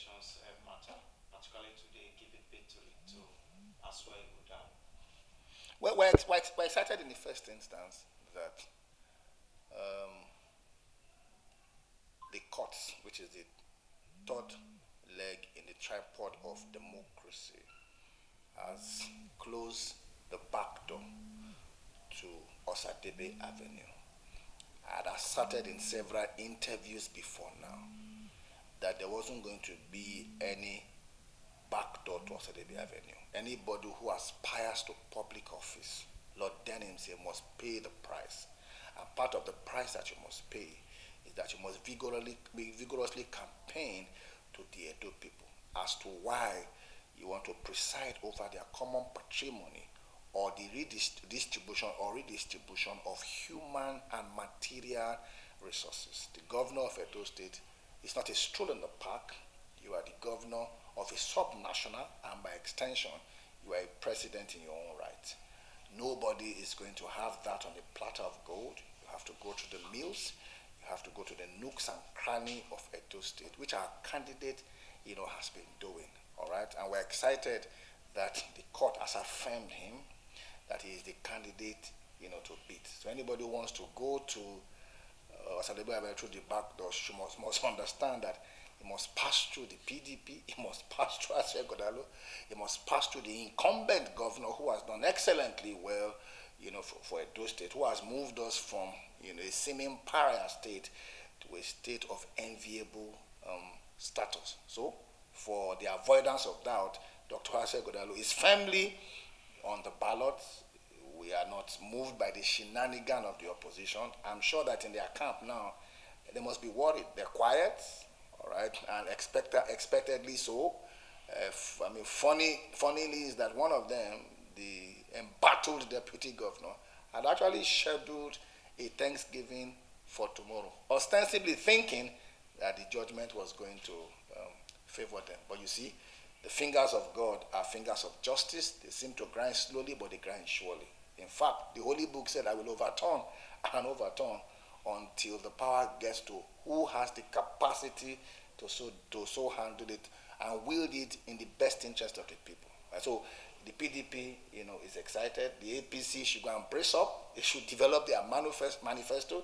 elections matter, particularly today, giving victory to Asue Ighodalo? Well, we're excited in the first instance that um, the courts, which is the third leg in the tripod of democracy, has closed the back door to Osadebe Avenue. I had asserted in several interviews before now that there wasn't going to be any backdoor to Osadebe Avenue. Anybody who aspires to public office, Lord Denham said, must pay the price. And part of the price that you must pay is that you must vigorously campaign to the Edo people as to why you want to preside over their common patrimony or the redistribution of human and material resources. The governor of Edo State is not a stroll in the park. You are the governor of a subnational, and by extension, you are a president in your own right. Nobody is going to have that on a platter of gold. You have to go to the mills. You have to go to the nooks and cranny of Edo State, which our candidate, has been doing. All right, and we're excited that the court has affirmed him that he is the candidate, to beat. So anybody who wants to go to Osadebe through the back door, she must understand that he must pass through the PDP, he must pass through Asue Ighodalo, he must pass through the incumbent governor who has done excellently well, for Edo State, who has moved us from, a seeming pariah state to a state of enviable status. So, for the avoidance of doubt, Dr. Asue Ighodalo is firmly on the ballot. We are not moved by the shenanigan of the opposition. I'm sure that in their camp now, they must be worried. They're quiet, all right, and expectedly so. Funnily is that one of them, the embattled deputy governor, had actually scheduled a Thanksgiving for tomorrow, ostensibly thinking that the judgment was going to favor them. But you see, the fingers of God are fingers of justice. They seem to grind slowly, but they grind surely. In fact, the Holy Book said, I will overturn and overturn until the power gets to who has the capacity to so handle it and wield it in the best interest of the people. And so the PDP, is excited. The APC should go and brace up. They should develop their manifesto.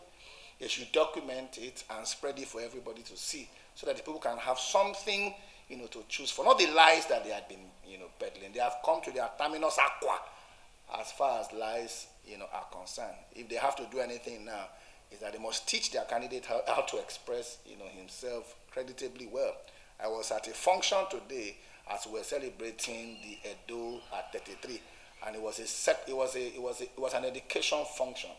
They should document it and spread it for everybody to see so that the people can have something, to choose for. Not the lies that they had been, peddling. They have come to their terminus aqua as far as lies, are concerned. If they have to do anything now, is that they must teach their candidate how to express, himself creditably well. I was at a function today as we were celebrating the Edo at 33, and it was an education function,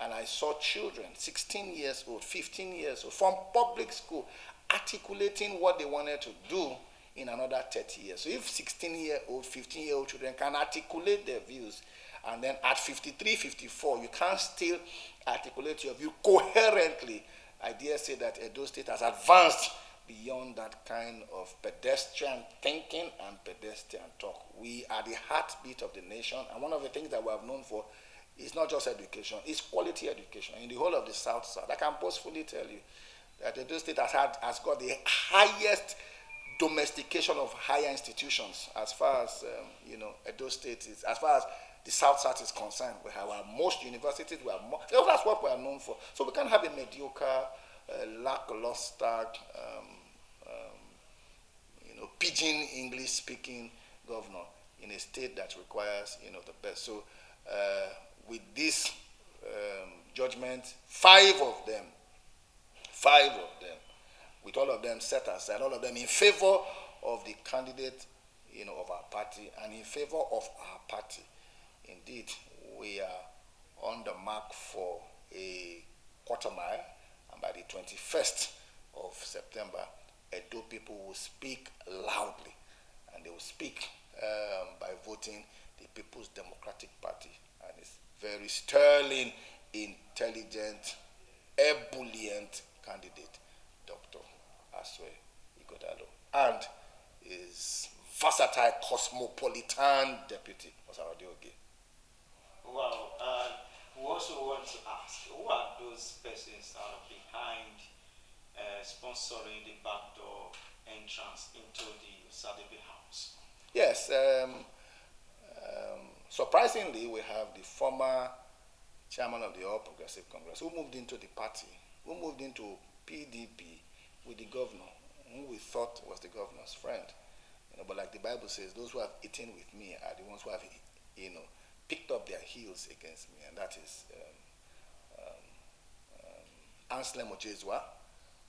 and I saw children, 16 years old, 15 years old, from public school, articulating what they wanted to do in another 30 years. So if 16-year-old, 15-year-old children can articulate their views, and then at 53, 54, you can't still articulate your view coherently, I dare say that Edo State has advanced beyond that kind of pedestrian thinking and pedestrian talk. We are the heartbeat of the nation, and one of the things that we have known for is not just education, it's quality education. In the whole of the South, I can boastfully tell you that Edo State has got the highest domestication of higher institutions as far as Edo State is, as far as the South is concerned. We have our most universities, we have more, that's what we are known for. So we can't have a mediocre, lackluster, pidgin English speaking governor in a state that requires the best. So with this judgment, five of them, with all of them set aside, all of them in favor of the candidate, of our party and in favor of our party. Indeed, we are on the mark for a quarter mile, and by the 21st of September, Edo people will speak loudly, and they will speak by voting the People's Democratic Party, and it's very sterling, intelligent, ebullient candidate, Dr. Asue Ighodalo, and his versatile cosmopolitan deputy, Osawade Oge. Well, we also want to ask, who are those persons that are behind sponsoring the backdoor entrance into the Sadebe house? Yes, surprisingly, we have the former chairman of the All Progressive Congress who moved into the party, who moved into PDP with the governor, who we thought was the governor's friend. But like the Bible says, those who have eaten with me are the ones who have, picked up their heels against me, and that is Anselm Ojezwa.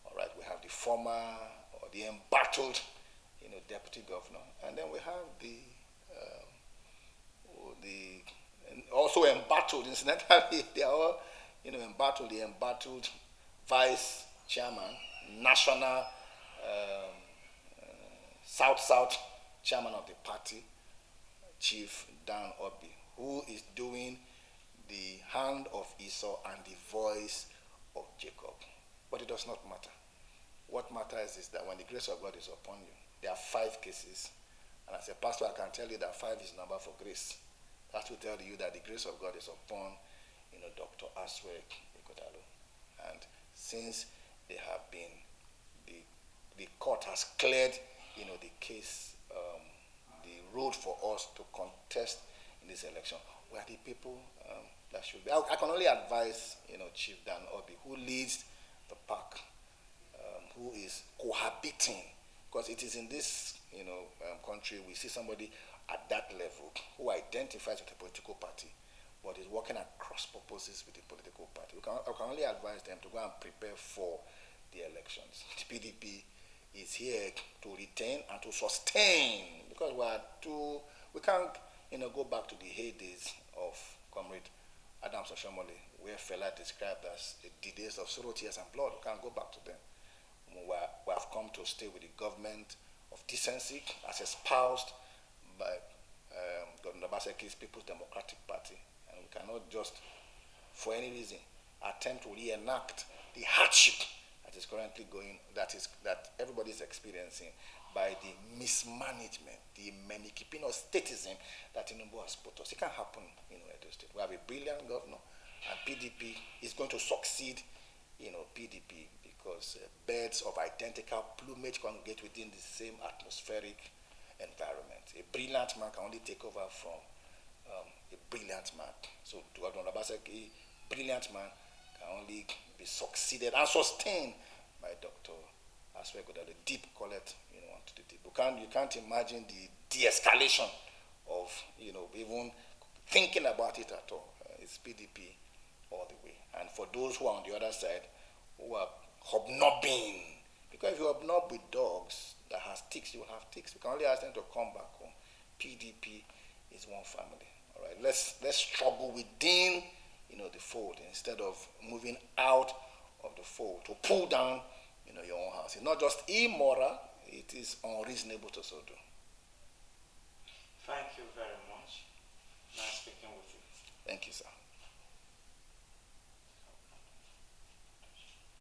All right, we have the former or the embattled, deputy governor, and then we have and also embattled. Incidentally, they are all, embattled. The embattled vice chairman, national South chairman of the party, Chief Dan Obi, who is doing the hand of Esau and the voice of Jacob. But it does not matter. What matters is that when the grace of God is upon you, there are 5 cases. And as a pastor, I can tell you that 5 is number for grace. That will tell you that the grace of God is upon, Dr. Asue Ighodalo. And since they have been, the court has cleared, the case, the road for us to contest in this election, we are the people that should be. I can only advise, Chief Dan Obi, who leads the pack, who is cohabiting, because it is in this, country we see somebody at that level who identifies with a political party, but is working at cross purposes with the political party. I can only advise them to go and prepare for the elections. The PDP is here to retain and to sustain, because we can't, go back to the heydays of Comrade Adams Oshomole, where Fela described as the days of sorrow, tears, and blood. We can't go back to them. We have come to stay with the government of decency as espoused by Governor Obasanjo's People's Democratic Party. And we cannot just, for any reason, attempt to reenact the hardship that is currently that everybody is experiencing by the mismanagement, the many-keeping of statism that Tinubu has put us. It can't happen in Edo State. We have a brilliant governor, and PDP is going to succeed, PDP, because birds of identical plumage congregate within the same atmospheric environment. A brilliant man can only take over from a brilliant man. So to Governor Obasanjo, a brilliant man can only be succeeded and sustained by Dr. Asue Ighodalo, deep collect, onto the deep. You can't imagine the de-escalation of, even thinking about it at all. It's PDP all the way. And for those who are on the other side, who are hobnobbing, because if you hobnob with dogs that has ticks, you will have ticks. We can only ask them to come back home. PDP is one family. All right, let's struggle within, the fold instead of moving out of the fold to pull down, your own house. It's not just immoral; it is unreasonable to so do. Thank you very much. Nice speaking with you. Thank you, sir.